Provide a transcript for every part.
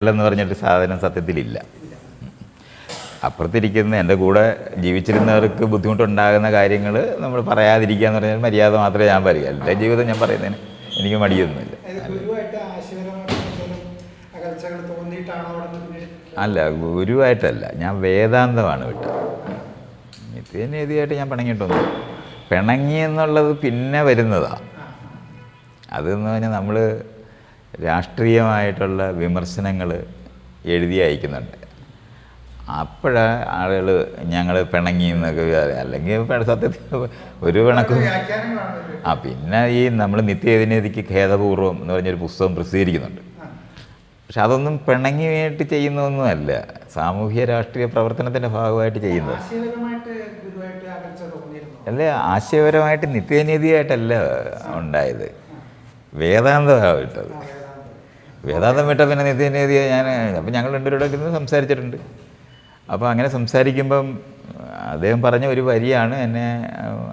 എന്ന് പറഞ്ഞൊരു സാധനം സത്യത്തിലില്ല. അപ്പുറത്തിരിക്കുന്ന എൻ്റെ കൂടെ ജീവിച്ചിരുന്നവർക്ക് ബുദ്ധിമുട്ടുണ്ടാകുന്ന കാര്യങ്ങൾ നമ്മൾ പറയാതിരിക്കുക എന്ന് പറഞ്ഞാൽ മര്യാദ മാത്രമേ ഞാൻ പറയൂ. എൻ്റെ ജീവിതം ഞാൻ പറയുന്നതിന് എനിക്ക് മടിയൊന്നുമില്ല. അല്ല, ഗുരുവായിട്ടല്ല, ഞാൻ വേദാന്തമാണ് വിട്ടത്. നിത്യനീതിയായിട്ട് ഞാൻ പിണങ്ങിയിട്ടൊന്നും. പിണങ്ങി എന്നുള്ളത് പിന്നെ വരുന്നതാണ്. അതെന്ന് പറഞ്ഞാൽ നമ്മൾ രാഷ്ട്രീയമായിട്ടുള്ള വിമർശനങ്ങൾ എഴുതി അയക്കുന്നുണ്ട്. അപ്പോഴാണ് ആളുകൾ ഞങ്ങൾ പിണങ്ങി എന്നൊക്കെ, അല്ലെങ്കിൽ സത്യത്തിൽ ഒരു പിണക്കും. പിന്നെ ഈ നമ്മൾ നിത്യനീതിക്ക് ഖേദപൂർവ്വം എന്ന് പറഞ്ഞൊരു പുസ്തകം പ്രസിദ്ധീകരിക്കുന്നുണ്ട്. പക്ഷെ അതൊന്നും പിണങ്ങിയായിട്ട് ചെയ്യുന്നതൊന്നുമല്ല, സാമൂഹ്യ രാഷ്ട്രീയ പ്രവർത്തനത്തിൻ്റെ ഭാഗമായിട്ട് ചെയ്യുന്നത്. അല്ല, ആശയപരമായിട്ട് നിത്യനീതിയായിട്ടല്ല ഉണ്ടായത്, വേദാന്തമാണ് വിട്ടത്. വേദാന്തം വിട്ട പിന്നെ നിത്യനീതിയെ അപ്പം ഞങ്ങൾ രണ്ടുപേരോടൊക്കെ ഇന്ന് സംസാരിച്ചിട്ടുണ്ട്. അപ്പോൾ അങ്ങനെ സംസാരിക്കുമ്പം അദ്ദേഹം പറഞ്ഞ ഒരു വരിയാണ് എന്നെ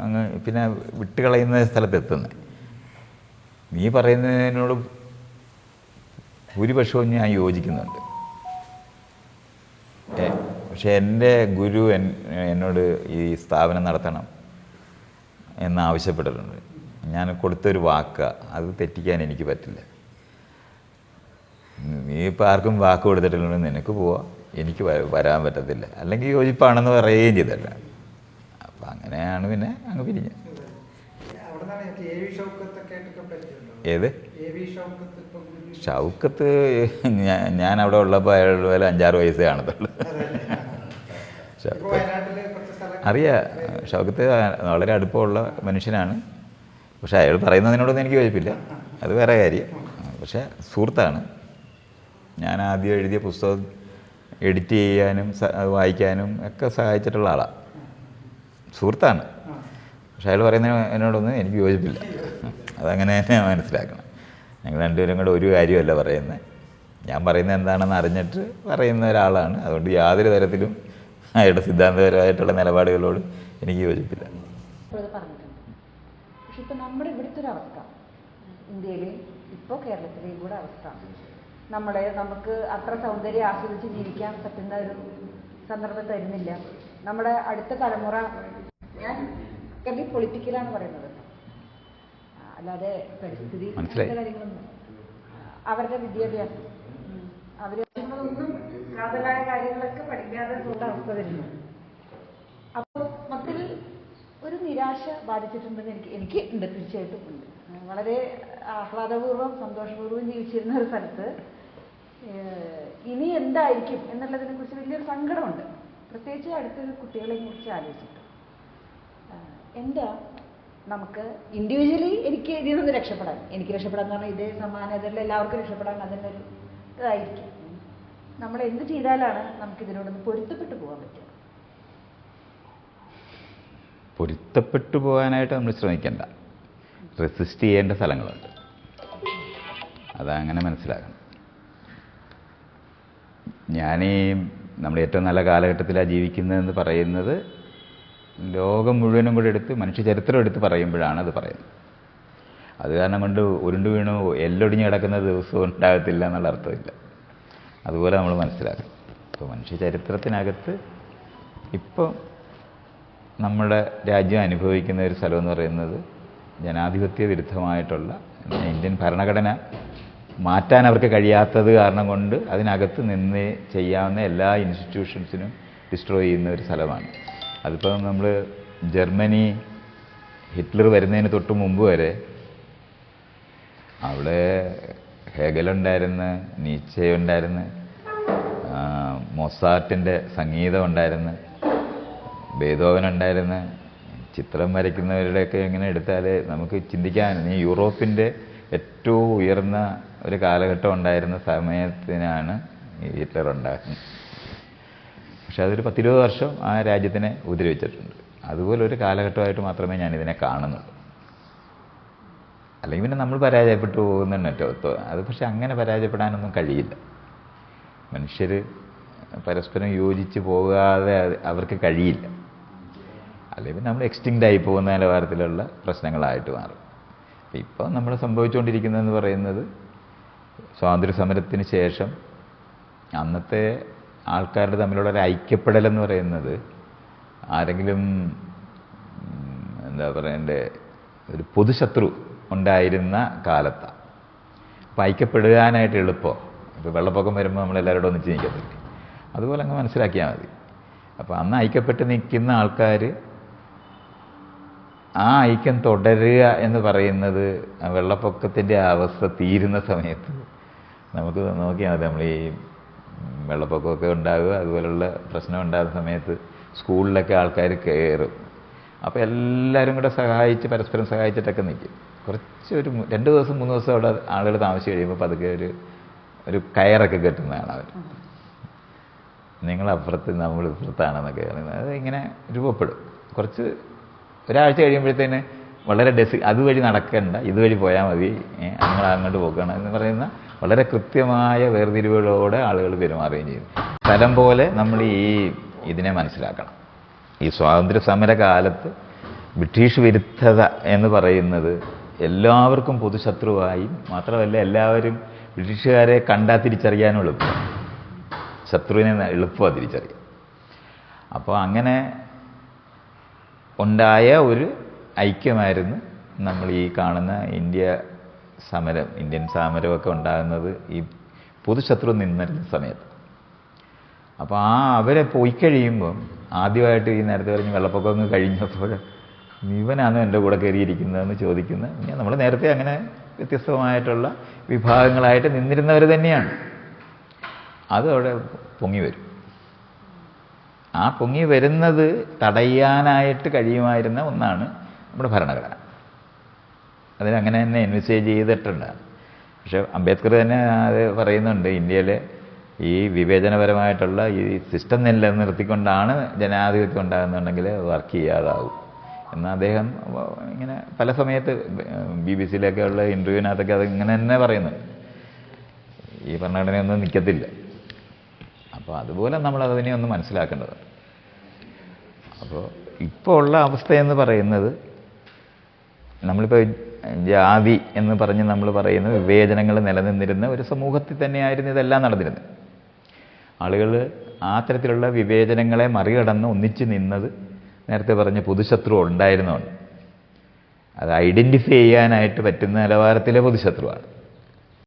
അങ്ങ് പിന്നെ വിട്ടുകളയുന്ന സ്ഥലത്തെത്തുന്നത്. നീ പറയുന്നതിനോട് ഭൂരിപക്ഷവും ഞാൻ യോജിക്കുന്നുണ്ട്. പക്ഷെ എൻ്റെ ഗുരു എന്നോട് ഈ സ്ഥാപനം നടത്തണം എന്നാവശ്യപ്പെട്ടിട്ടുണ്ട്. ഞാൻ കൊടുത്തൊരു വാക്ക്, അത് തെറ്റിക്കാൻ എനിക്ക് പറ്റില്ല. നീ ഇപ്പോൾ ആർക്കും വാക്ക് കൊടുത്തിട്ടില്ല, നിനക്ക് പോവാം, എനിക്ക് വരാൻ പറ്റത്തില്ല, അല്ലെങ്കിൽ യോജിപ്പാണെന്ന് പറയുകയും ചെയ്തല്ല. അപ്പം അങ്ങനെയാണ് പിന്നെ അങ്ങ് പിരിഞ്ഞ്. ഏത് ഷൗക്കത്ത്? ഞാൻ അവിടെ ഉള്ളപ്പോൾ അയാളുടെ പോലെ 5-6 വയസ്സേ കാണത്തുള്ളൂ. അറിയാം, ഷൗക്കത്ത് വളരെ അടുപ്പമുള്ള മനുഷ്യനാണ്. പക്ഷെ അയാൾ പറയുന്നതിനോടൊന്നും എനിക്ക് യോജിപ്പില്ല, അത് വേറെ കാര്യം. പക്ഷേ സുഹൃത്താണ്. ഞാൻ ആദ്യം എഴുതിയ പുസ്തകം എഡിറ്റ് ചെയ്യാനും വായിക്കാനും ഒക്കെ സഹായിച്ചിട്ടുള്ള ആളാണ്, സുഹൃത്താണ്. പക്ഷെ അയാൾ പറയുന്നതിനോടൊന്നും എനിക്ക് യോജിപ്പില്ല, അതങ്ങനെ തന്നെ മനസ്സിലാക്കണം. ഞങ്ങൾ രണ്ടുപേരും കൂടെ ഒരു കാര്യമല്ല പറയുന്നത്. ഞാൻ പറയുന്നത് എന്താണെന്ന് അറിഞ്ഞിട്ട് പറയുന്ന ഒരാളാണ്. അതുകൊണ്ട് യാതൊരു തരത്തിലും അയാളുടെ സിദ്ധാന്തപരമായിട്ടുള്ള നിലപാടുകളോട് എനിക്ക് യോജിപ്പില്ല. പക്ഷെ ഇപ്പം നമ്മുടെ ഇവിടുത്തെ ഒരു അവസ്ഥ, ഇന്ത്യയിലെയും ഇപ്പോൾ കേരളത്തിലെയും കൂടെ അവസ്ഥ, നമുക്ക് അത്ര സൗന്ദര്യം ആസ്വദിച്ച് ജീവിക്കാൻ പറ്റുന്ന ഒരു സന്ദർഭം തരുന്നില്ല നമ്മുടെ അടുത്ത തലമുറ. ഞാൻ പൊളിറ്റിക്കലാണ് പറയുന്നത്, അല്ലാതെ പരിസ്ഥിതി കാര്യങ്ങളൊന്നും. അവരുടെ വിദ്യാഭ്യാസം, അവരൊന്നും കാതലായ കാര്യങ്ങളൊക്കെ പഠിക്കാതെ ഉള്ള അവസ്ഥ വരുന്നു. അപ്പോൾ മൊത്തത്തിൽ ഒരു നിരാശ ബാധിച്ചിട്ടുണ്ടെന്ന് എനിക്ക് ഉണ്ട്, തീർച്ചയായിട്ടും ഉണ്ട്. വളരെ ആഹ്ലാദപൂർവ്വം സന്തോഷപൂർവ്വം ജീവിച്ചിരുന്ന ഒരു സ്ഥലത്ത് ഇനി എന്തായിരിക്കും എന്നുള്ളതിനെ കുറിച്ച് വലിയൊരു സങ്കടമുണ്ട്. പ്രത്യേകിച്ച് അടുത്തൊരു കുട്ടികളെ കുറിച്ച് ആലോചിച്ചിട്ട് എന്താ നമുക്ക് ഇൻഡിവിജ്വലി എനിക്ക് ഇതിൽ നിന്ന് രക്ഷപ്പെടാൻ, എനിക്ക് രക്ഷപ്പെടാൻ പറഞ്ഞാൽ ഇതേ സമാനതകളിൽ എല്ലാവർക്കും രക്ഷപ്പെടാൻ അതിൻ്റെ ഒരു ഇതായിരിക്കും. നമ്മൾ എന്ത് ചെയ്താലാണ് നമുക്കിതിനോടൊന്ന് പൊരുത്തപ്പെട്ടു പോകാൻ പറ്റുക? പൊരുത്തപ്പെട്ടു പോകാനായിട്ട് നമ്മൾ ശ്രമിക്കേണ്ട, റെസിസ്റ്റ് ചെയ്യേണ്ട സ്ഥലങ്ങളുണ്ട്, അതങ്ങനെ മനസ്സിലാക്കണം. നമ്മൾ ഏറ്റവും നല്ല കാലഘട്ടത്തിലാണ് ജീവിക്കുന്നതെന്ന് പറയുന്നത് ലോകം മുഴുവനും കൂടെ എടുത്ത് മനുഷ്യ ചരിത്രം എടുത്ത് പറയുമ്പോഴാണ് അത് പറയുന്നത്. അത് കാരണം കൊണ്ട് ഉരുണ്ടു വീണു എല്ലൊടിഞ്ഞ് കിടക്കുന്ന ദിവസവും ഉണ്ടാകത്തില്ല എന്നുള്ള അർത്ഥമില്ല. അതുപോലെ നമ്മൾ മനസ്സിലാക്കണം. ഇപ്പോൾ മനുഷ്യ ചരിത്രത്തിനകത്ത് ഇപ്പം നമ്മുടെ രാജ്യം അനുഭവിക്കുന്ന ഒരു സ്ഥലമെന്ന് പറയുന്നത് ജനാധിപത്യ വിരുദ്ധമായിട്ടുള്ള ഇന്ത്യൻ ഭരണഘടന മാറ്റാൻ അവർക്ക് കഴിയാത്തത് കാരണം കൊണ്ട് അതിനകത്ത് നിന്ന് ചെയ്യാവുന്ന എല്ലാ ഇൻസ്റ്റിറ്റ്യൂഷൻസിനും ഡിസ്ട്രോയ് ചെയ്യുന്ന ഒരു സ്ഥലമാണ്. അതിപ്പോൾ നമ്മൾ ജർമ്മനി ഹിറ്റ്ലർ വരുന്നതിന് തൊട്ട് മുമ്പ് വരെ അവിടെ ഹെഗലുണ്ടായിരുന്നു, നീച്ചെ ഉണ്ടായിരുന്നു, മൊസാർട്ടിൻ്റെ സംഗീതം ഉണ്ടായിരുന്നു, ബേതോവൻ ഉണ്ടായിരുന്നു. ചിത്രം വരയ്ക്കുന്നവരുടെയൊക്കെ എങ്ങനെ എടുത്താൽ നമുക്ക് ചിന്തിക്കാൻ, ഈ യൂറോപ്പിൻ്റെ ഏറ്റവും ഉയർന്ന ഒരു കാലഘട്ടം ഉണ്ടായിരുന്ന സമയത്തിനാണ് ഈ ഹിറ്റ്ലർ ഉണ്ടാകുന്നത്. പക്ഷെ അതൊരു 10-20 വർഷം ആ രാജ്യത്തിനെ ഉപദ്രവിച്ചിട്ടുണ്ട്. അതുപോലെ ഒരു കാലഘട്ടമായിട്ട് മാത്രമേ ഞാനിതിനെ കാണുന്നുള്ളൂ. അല്ലെങ്കിൽ പിന്നെ നമ്മൾ പരാജയപ്പെട്ടു പോകുന്നുണ്ട്. അത് പക്ഷെ അങ്ങനെ പരാജയപ്പെടാനൊന്നും കഴിയില്ല. മനുഷ്യർ പരസ്പരം യോജിച്ച് പോകാതെ അവർക്ക് കഴിയില്ല. അല്ലെങ്കിൽ നമ്മൾ എക്സ്റ്റിങ്ക്റ്റ് ആയി പോകുന്ന നിലവാരത്തിലുള്ള പ്രശ്നങ്ങളായിട്ട് മാറും. ഇപ്പോൾ നമ്മൾ സംഭവിച്ചുകൊണ്ടിരിക്കുന്നതെന്ന് പറയുന്നത് സ്വാതന്ത്ര്യ സമരത്തിന് ശേഷം അന്നത്തെ ആൾക്കാരുടെ തമ്മിലുള്ള ഒരു ഐക്യപ്പെടലെന്ന് പറയുന്നത് ആരെങ്കിലും എന്താ പറയണ്ടേ ഒരു പൊതുശത്രു ഉണ്ടായിരുന്ന കാലത്താണ്. അപ്പോൾ ഐക്യപ്പെടുവാനായിട്ട് എളുപ്പം. ഇപ്പോൾ വെള്ളപ്പൊക്കം വരുമ്പോൾ നമ്മളെല്ലാവരോടും ഒന്നിച്ച് നിൽക്കത്തില്ലേ, അതുപോലെ അങ്ങ് മനസ്സിലാക്കിയാൽ മതി. അപ്പോൾ അന്ന് ഐക്യപ്പെട്ട് നിൽക്കുന്ന ആൾക്കാർ ആ ഐക്യം തുടരുക എന്ന് പറയുന്നത് വെള്ളപ്പൊക്കത്തിൻ്റെ അവസ്ഥ തീരുന്ന സമയത്ത് നമുക്ക് നോക്കിയാൽ മതി. നമ്മൾ ഈ വെള്ളപ്പൊക്കമൊക്കെ ഉണ്ടാവുക, അതുപോലുള്ള പ്രശ്നം ഉണ്ടാകുന്ന സമയത്ത് സ്കൂളിലൊക്കെ ആൾക്കാർ കയറും. അപ്പോൾ എല്ലാവരും കൂടെ സഹായിച്ച് പരസ്പരം സഹായിച്ചിട്ടൊക്കെ നിൽക്കും. കുറച്ച് ഒരു 2 ദിവസം 3 ദിവസം അവിടെ ആളുകൾ താമസിച്ച് കഴിയുമ്പോൾ പതുക്കെ ഒരു കയറൊക്കെ കെട്ടുന്നതാണ് അവർ. നിങ്ങളപ്പുറത്ത് നമ്മൾ ഇപ്പുറത്താണെന്നൊക്കെ പറയുന്നത് അത് ഇങ്ങനെ രൂപപ്പെടും. കുറച്ച് ഒരാഴ്ച കഴിയുമ്പോഴത്തേന് വളരെ അതുവഴി നടക്കണ്ട, ഇതുവഴി പോയാൽ മതി, നിങ്ങൾ അങ്ങോട്ട് പോകണം എന്ന് പറയുന്ന വളരെ കൃത്യമായ വേർതിരിവുകളോടെ ആളുകൾ പെരുമാറുകയും ചെയ്യും. സ്ഥലം പോലെ നമ്മൾ ഇതിനെ മനസ്സിലാക്കണം. ഈ സ്വാതന്ത്ര്യ സമര കാലത്ത് ബ്രിട്ടീഷ് വിരുദ്ധത എന്ന് പറയുന്നത് എല്ലാവർക്കും പൊതുശത്രുവായും മാത്രമല്ല എല്ലാവരും ബ്രിട്ടീഷുകാരെ കണ്ടാൽ തിരിച്ചറിയാനും എളുപ്പമാണ്, ശത്രുവിനെ എളുപ്പമാണ് തിരിച്ചറിയാം. അപ്പോൾ അങ്ങനെ ഉണ്ടായ ഒരു ഐക്യമായിരുന്നു നമ്മൾ ഈ കാണുന്ന ഇന്ത്യൻ സമരമൊക്കെ ഉണ്ടാകുന്നത് ഈ പൊതുശത്രു നിന്നിരുന്ന സമയത്ത്. അപ്പോൾ അവരെ പോയി കഴിയുമ്പം ആദ്യമായിട്ട് ഈ നേരത്തെ പറഞ്ഞ് വെള്ളപ്പൊക്കം കഴിഞ്ഞപ്പോൾ ഇവനാണ് എൻ്റെ കൂടെ കയറിയിരിക്കുന്നതെന്ന് ചോദിക്കുന്നത്. നമ്മൾ നേരത്തെ അങ്ങനെ വ്യത്യസ്തമായിട്ടുള്ള വിഭാഗങ്ങളായിട്ട് നിന്നിരുന്നവർ തന്നെയാണ്. അത് അവിടെ പൊങ്ങി വരും. ആ പൊങ്ങി വരുന്നത് തടയാനായിട്ട് കഴിയുമായിരുന്ന ഒന്നാണ് നമ്മുടെ ഭരണഘടന. അതിനങ്ങനെ തന്നെ എൻവിസേജ് ചെയ്തിട്ടുണ്ട്. പക്ഷെ അംബേദ്കർ തന്നെ അത് പറയുന്നുണ്ട്, ഇന്ത്യയിലെ ഈ വിവേചനപരമായിട്ടുള്ള ഈ സിസ്റ്റം നിലനിർത്തിക്കൊണ്ടാണ് ജനാധിപത്യം ഉണ്ടാകുന്നുണ്ടെങ്കിൽ വർക്ക് ചെയ്യാതാവും എന്ന് അദ്ദേഹം ഇങ്ങനെ പല സമയത്ത് BBC-യിലൊക്കെ ഉള്ള ഇൻ്റർവ്യൂവിനകത്തൊക്കെ അത് ഇങ്ങനെ തന്നെ പറയുന്നുണ്ട്. ഈ ഭരണഘടനയൊന്നും നിൽക്കത്തില്ല. അപ്പോൾ അതുപോലെ നമ്മൾ അതിനെ ഒന്ന് മനസ്സിലാക്കേണ്ടത്. അപ്പോൾ ഇപ്പോൾ ഉള്ള അവസ്ഥയെന്ന് പറയുന്നത് നമ്മളിപ്പോൾ ജാതി എന്ന് പറഞ്ഞ് നമ്മൾ പറയുന്ന വിവേചനങ്ങൾ നിലനിന്നിരുന്ന ഒരു സമൂഹത്തിൽ തന്നെയായിരുന്നു ഇതെല്ലാം നടന്നിരുന്നത്. ആളുകൾ ആ തരത്തിലുള്ള വിവേചനങ്ങളെ മറികടന്ന് ഒന്നിച്ച് നിന്നത് നേരത്തെ പറഞ്ഞ പൊതുശത്രു ഉണ്ടായിരുന്നുണ്ട്. അത് ഐഡൻറ്റിഫൈ ചെയ്യാനായിട്ട് പറ്റുന്ന നിലവാരത്തിലെ പൊതുശത്രുവാണ്.